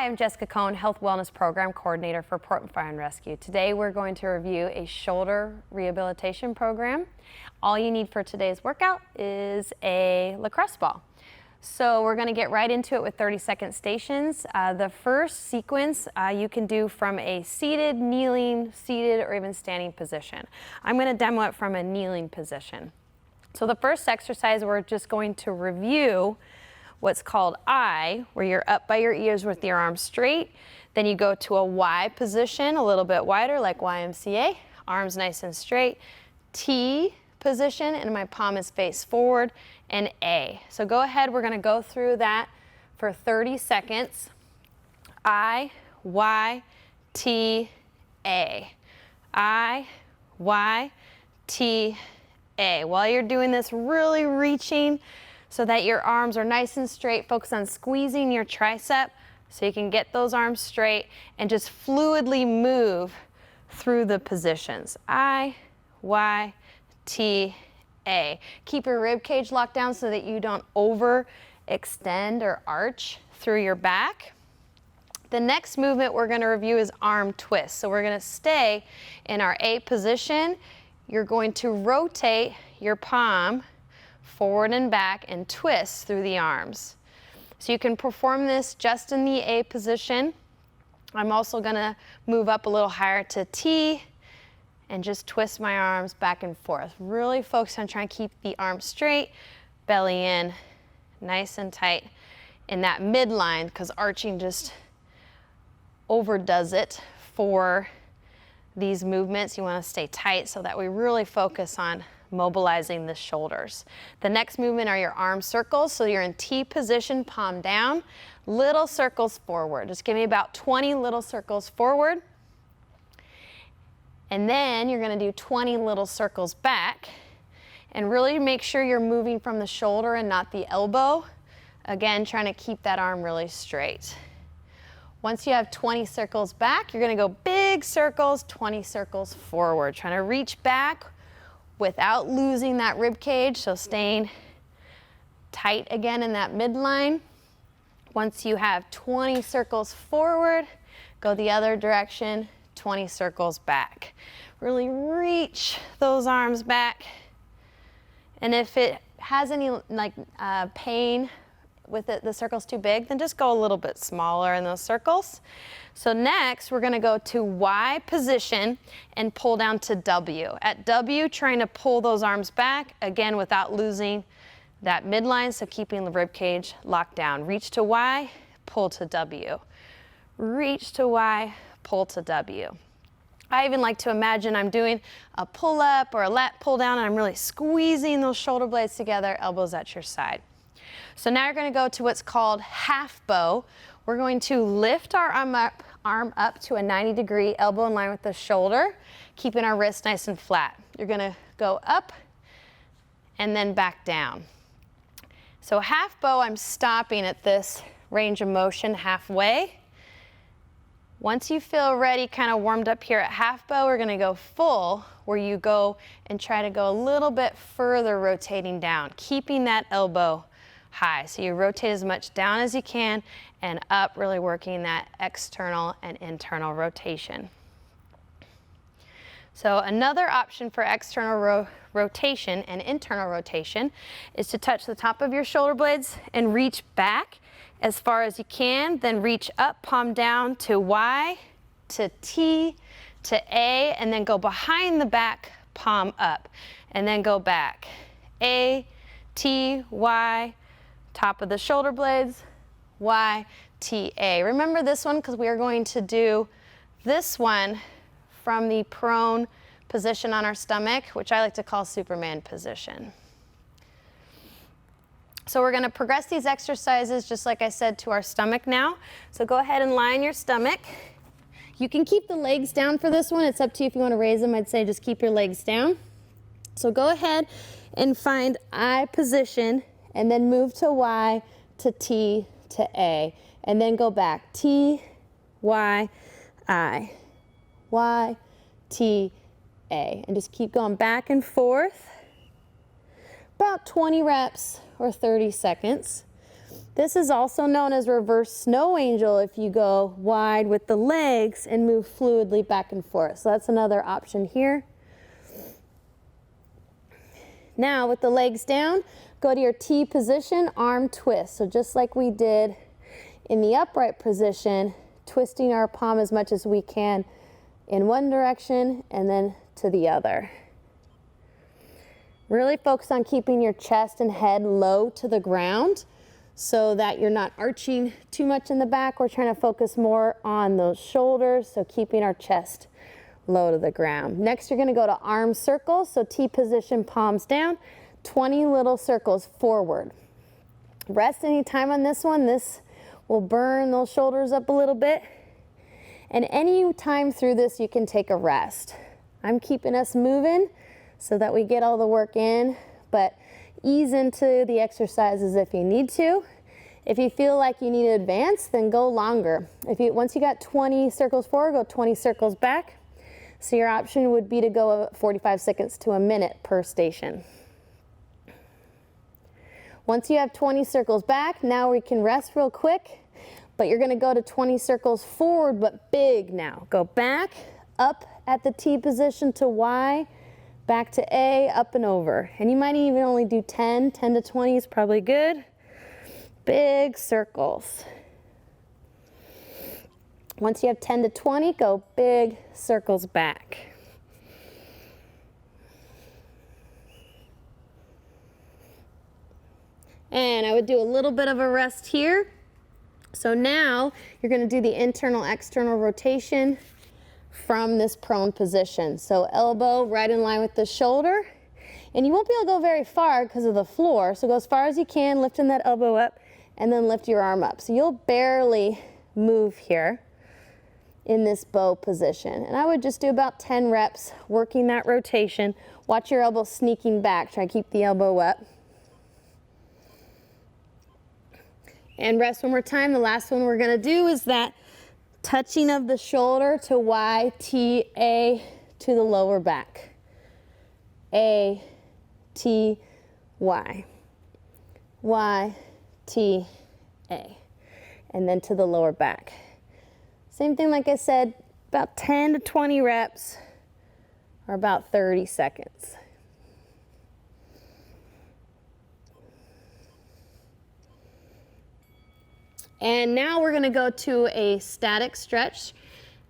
Hi, I'm Jessica Cohn, Health Wellness Program Coordinator for Portland Fire and Rescue. Today we're going to review a shoulder rehabilitation program. All you need for today's workout is a lacrosse ball. So we're going to get right into it with 30-second stations. The first sequence you can do from a seated, kneeling, seated, or even standing position. I'm going to demo it from a kneeling position. So the first exercise, we're just going to review what's called I, where you're up by your ears with your arms straight. Then you go to a Y position, a little bit wider, like YMCA, arms nice and straight. T position, and my palm is face forward, and A. So go ahead, we're gonna go through that for 30 seconds. I, Y, T, A. I, Y, T, A. While you're doing this, really reaching so that your arms are nice and straight. Focus on squeezing your tricep so you can get those arms straight and just fluidly move through the positions. I, Y, T, A. Keep your rib cage locked down so that you don't overextend or arch through your back. The next movement we're going to review is arm twist. So we're going to stay in our A position. You're going to rotate your palm forward and back and twist through the arms. So you can perform this just in the A position. I'm also going to move up a little higher to T and just twist my arms back and forth. Really focus on trying to keep the arms straight, belly in, nice and tight in that midline, because arching just overdoes it for these movements. You want to stay tight so that we really focus on mobilizing the shoulders. The next movement are your arm circles. So you're in T position, palm down, little circles forward. Just give me about 20 little circles forward. And then you're going to do 20 little circles back. And really make sure you're moving from the shoulder and not the elbow. Again, trying to keep that arm really straight. Once you have 20 circles back, you're going to go big circles, 20 circles forward. Trying to reach back without losing that rib cage, so staying tight again in that midline. Once you have 20 circles forward, go the other direction, 20 circles back. Really reach those arms back. And if it has any pain with it, the circle's too big, then just go a little bit smaller in those circles. So next, we're going to go to Y position and pull down to W. At W, trying to pull those arms back, again, without losing that midline, so keeping the rib cage locked down. Reach to Y, pull to W. Reach to Y, pull to W. I even like to imagine I'm doing a pull-up or a lat pull-down, and I'm really squeezing those shoulder blades together, elbows at your side. So now you're going to go to what's called half bow. We're going to lift our arm up to a 90-degree, elbow in line with the shoulder, keeping our wrist nice and flat. You're going to go up and then back down. So half bow, I'm stopping at this range of motion halfway. Once you feel ready, kind of warmed up here at half bow, we're going to go full, where you go and try to go a little bit further, rotating down, keeping that elbow high. So you rotate as much down as you can and up, really working that external and internal rotation. So another option for external rotation and internal rotation is to touch the top of your shoulder blades and reach back as far as you can, then reach up, palm down to Y, to T, to A, and then go behind the back, palm up, and then go back. A, T, Y, top of the shoulder blades, Y, T, A. Remember this one because we are going to do this one from the prone position on our stomach, which I like to call Superman position. So we're going to progress these exercises, just like I said, to our stomach now. So go ahead and lie on your stomach. You can keep the legs down for this one. It's up to you if you want to raise them. I'd say just keep your legs down. So go ahead and find I position and then move to Y, to T, to A, and then go back. T, Y, I, Y, T, A, and just keep going back and forth. About 20 reps or 30 seconds. This is also known as reverse snow angel if you go wide with the legs and move fluidly back and forth. So that's another option here. Now with the legs down, go to your T position, arm twist. So just like we did in the upright position, twisting our palm as much as we can in one direction and then to the other. Really focus on keeping your chest and head low to the ground so that you're not arching too much in the back. We're trying to focus more on those shoulders, so keeping our chest low to the ground. Next, you're gonna go to arm circles. So T position, palms down, 20 little circles forward. Rest any time on this one. This will burn those shoulders up a little bit. And any time through this, you can take a rest. I'm keeping us moving so that we get all the work in, but ease into the exercises if you need to. If you feel like you need to advance, then go longer. Once you got 20 circles forward, go 20 circles back. So your option would be to go 45 seconds to a minute per station. Once you have 20 circles back, now we can rest real quick, but you're gonna go to 20 circles forward, but big now. Go back, up at the T position to Y, back to A, up and over. And you might even only do 10 to 20 is probably good. Big circles. Once you have 10 to 20, go big circles back. And I would do a little bit of a rest here. So now you're going to do the internal external rotation from this prone position. So elbow right in line with the shoulder. And you won't be able to go very far because of the floor. So go as far as you can, lifting that elbow up, and then lift your arm up. So you'll barely move here in this bow position. And I would just do about 10 reps working that rotation. Watch your elbow sneaking back. Try to keep the elbow up. And rest one more time. The last one we're going to do is that touching of the shoulder to Y, T, A to the lower back. A, T, Y. Y, T, A. And then to the lower back. Same thing like I said, about 10 to 20 reps or about 30 seconds. And now we're going to go to a static stretch.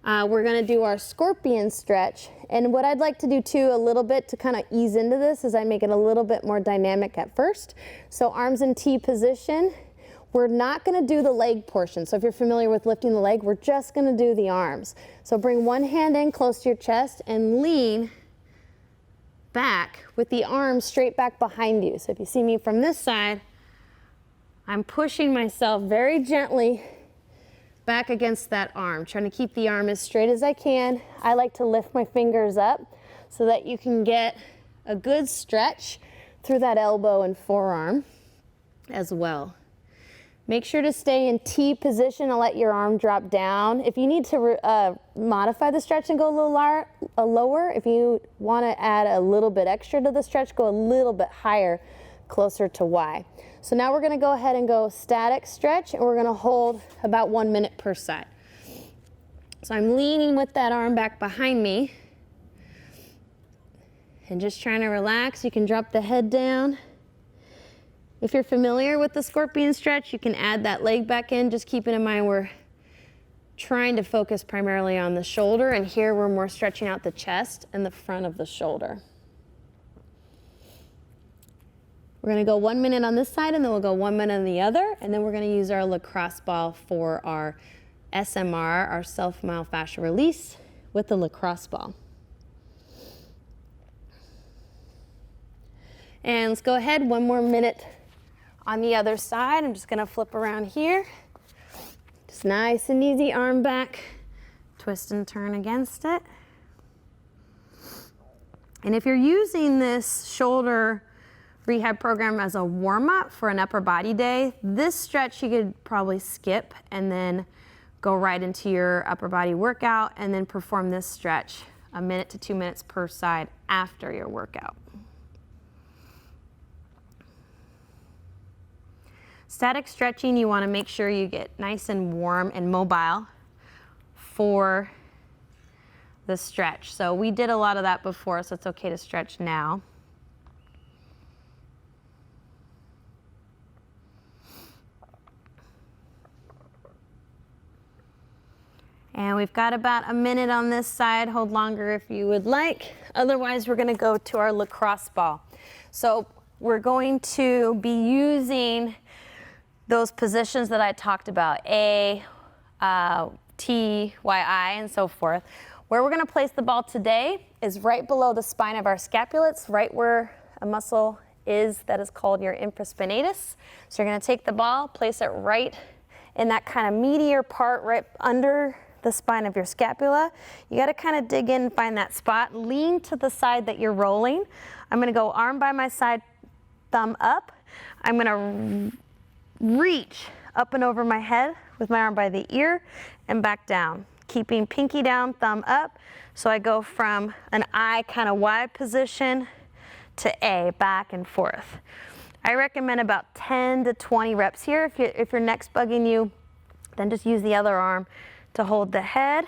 We're going to do our scorpion stretch. And what I'd like to do too a little bit to kind of ease into this is I make it a little bit more dynamic at first. So arms in T position. We're not going to do the leg portion. So if you're familiar with lifting the leg, we're just going to do the arms. So bring one hand in close to your chest and lean back with the arms straight back behind you. So if you see me from this side, I'm pushing myself very gently back against that arm, trying to keep the arm as straight as I can. I like to lift my fingers up so that you can get a good stretch through that elbow and forearm as well. Make sure to stay in T position and let your arm drop down. If you need to modify the stretch and go a little lower, if you want to add a little bit extra to the stretch, go a little bit higher, closer to Y. So now we're going to go ahead and go static stretch, and we're going to hold about 1 minute per side. So I'm leaning with that arm back behind me and just trying to relax. You can drop the head down. If you're familiar with the scorpion stretch, you can add that leg back in. Just keeping in mind we're trying to focus primarily on the shoulder, and here we're more stretching out the chest and the front of the shoulder. We're going to go 1 minute on this side, and then we'll go 1 minute on the other, and then we're going to use our lacrosse ball for our SMR, our self-myofascial release, with the lacrosse ball. And let's go ahead, 1 more minute on the other side. I'm just going to flip around here. Just nice and easy, arm back, twist and turn against it. And if you're using this shoulder rehab program as a warm-up for an upper body day, this stretch you could probably skip and then go right into your upper body workout and then perform this stretch 1 minute to 2 minutes per side after your workout. Static stretching, you want to make sure you get nice and warm and mobile for the stretch. So we did a lot of that before, so it's okay to stretch now. And we've got about a minute on this side. Hold longer if you would like. Otherwise, we're going to go to our lacrosse ball. So we're going to be using those positions that I talked about, A, T, Y, I, and so forth. Where we're going to place the ball today is right below the spine of our scapulates, right where a muscle is that is called your infraspinatus. So you're going to take the ball, place it right in that kind of meatier part right under the spine of your scapula. You got to kind of dig in and find that spot. Lean to the side that you're rolling. I'm going to go arm by my side, thumb up. I'm going to reach up and over my head with my arm by the ear and back down. Keeping pinky down, thumb up. So I go from an I kind of Y position to A, back and forth. I recommend about 10 to 20 reps here. If your neck's bugging you, then just use the other arm to hold the head.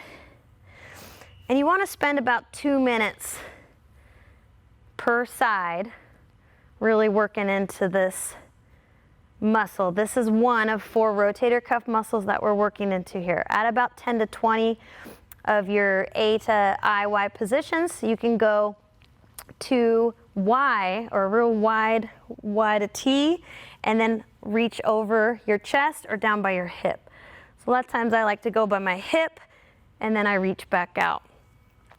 And you want to spend about 2 minutes per side really working into this muscle. This is one of 4 rotator cuff muscles that we're working into here. At about 10 to 20 of your A to I, Y positions, you can go to Y, or a real wide Y to T, and then reach over your chest or down by your hip. So a lot of times I like to go by my hip and then I reach back out.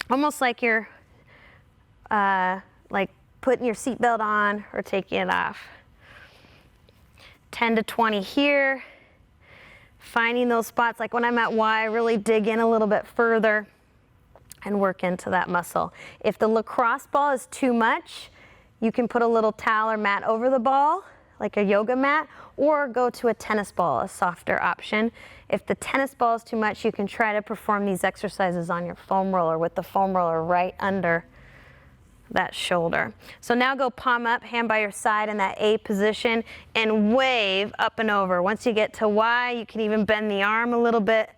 Almost like you're like putting your seatbelt on or taking it off. 10 to 20 here. Finding those spots, like when I'm at Y, really dig in a little bit further and work into that muscle. If the lacrosse ball is too much, you can put a little towel or mat over the ball, like a yoga mat, or go to a tennis ball, a softer option. If the tennis ball is too much, you can try to perform these exercises on your foam roller with the foam roller right under that shoulder. So now go palm up, hand by your side in that A position, and wave up and over. Once you get to Y, you can even bend the arm a little bit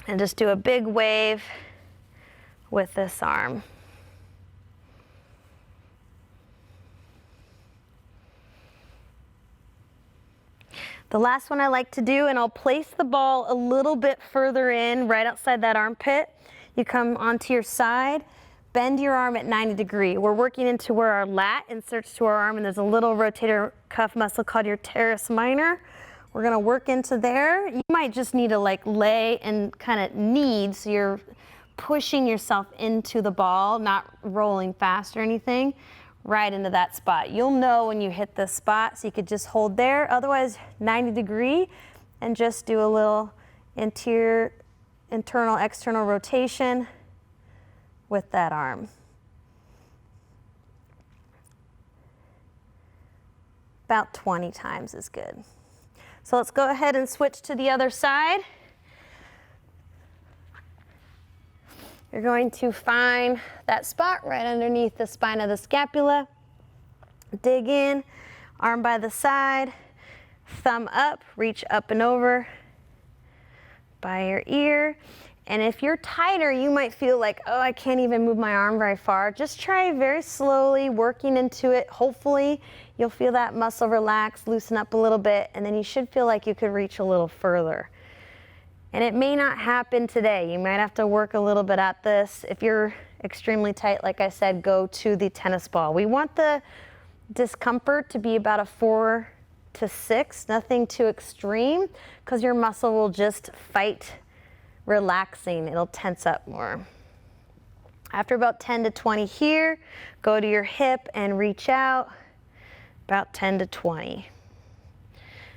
and just do a big wave with this arm. The last one I like to do, and I'll place the ball a little bit further in, right outside that armpit. You come onto your side, bend your arm at 90 degrees. We're working into where our lat inserts to our arm, and there's a little rotator cuff muscle called your teres minor. We're gonna work into there. You might just need to like lay and kind of knead, so you're pushing yourself into the ball, not rolling fast or anything, right into that spot. You'll know when you hit this spot, so you could just hold there. Otherwise, 90 degrees, and just do a little internal, external rotation with that arm. About 20 times is good. So let's go ahead and switch to the other side. You're going to find that spot right underneath the spine of the scapula. Dig in, arm by the side, thumb up, reach up and over by your ear. And if you're tighter, you might feel like, oh, I can't even move my arm very far. Just try very slowly working into it. Hopefully, you'll feel that muscle relax, loosen up a little bit, and then you should feel like you could reach a little further. And it may not happen today. You might have to work a little bit at this. If you're extremely tight, like I said, go to the tennis ball. We want the discomfort to be about a 4 to 6, nothing too extreme, because your muscle will just fight relaxing. It'll tense up more. After about 10 to 20 here, go to your hip and reach out, about 10 to 20.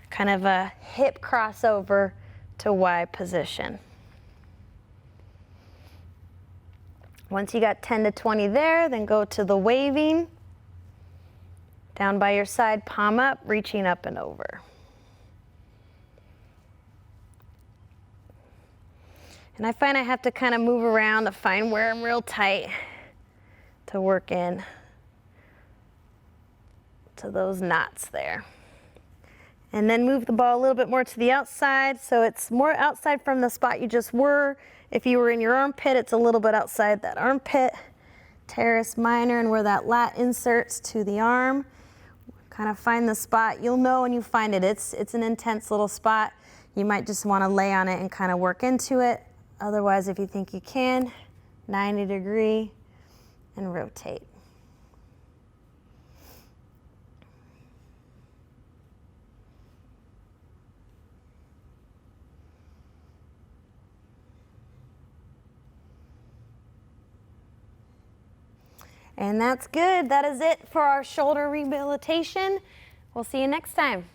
Kind of a hip crossover to Y position. Once you got 10 to 20 there, then go to the waving. Down by your side, palm up, reaching up and over. And I find I have to kind of move around to find where I'm real tight to work in to those knots there. And then move the ball a little bit more to the outside, so it's more outside from the spot you just were. If you were in your armpit, it's a little bit outside that armpit. Teres minor, and where that lat inserts to the arm. Kind of find the spot. You'll know when you find it. It's an intense little spot. You might just want to lay on it and kind of work into it. Otherwise, if you think you can, 90 degree and rotate. And that's good. That is it for our shoulder rehabilitation. We'll see you next time.